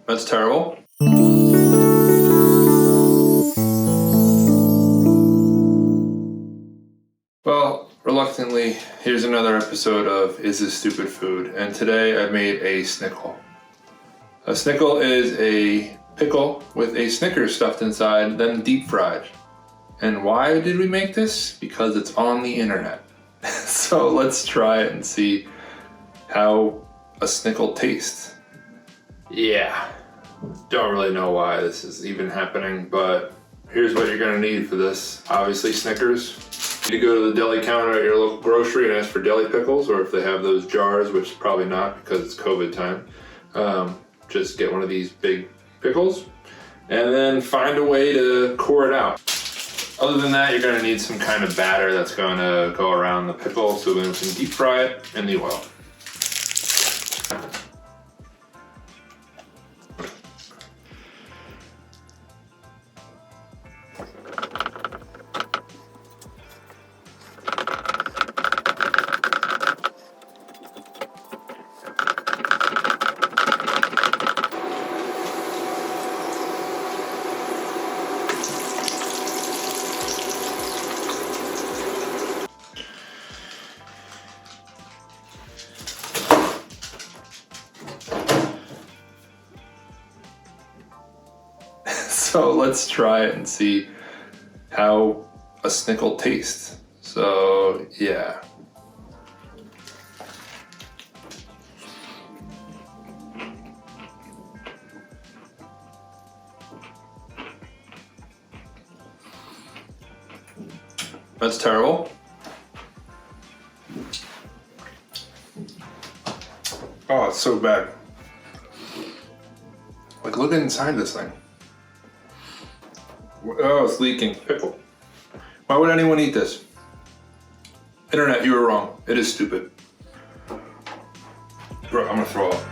That's terrible. Well, reluctantly, here's another episode of Is This Stupid Food? And today I made a Snickle. A Snickle is a pickle with a Snickers stuffed inside, then deep fried. And why did we make this? Because it's on the internet. So let's try it and see how a Snickle tastes. Yeah, don't really know why this is even happening, but here's what you're gonna need for this. Obviously Snickers. You need to go to the deli counter at your local grocery and ask for deli pickles, or if they have those jars, which is probably not because it's COVID time. Just get one of these big pickles and then find a way to core it out. Other than that, you're gonna need some kind of batter that's gonna go around the pickle, so then we can deep fry it in the oil. So let's try it and see how a Snickle tastes. So yeah. That's terrible. Oh, it's so bad. Like, look inside this thing. Oh, it's leaking. Pickle. Why would anyone eat this? Internet, you were wrong. It is stupid. Bro, I'm gonna throw up.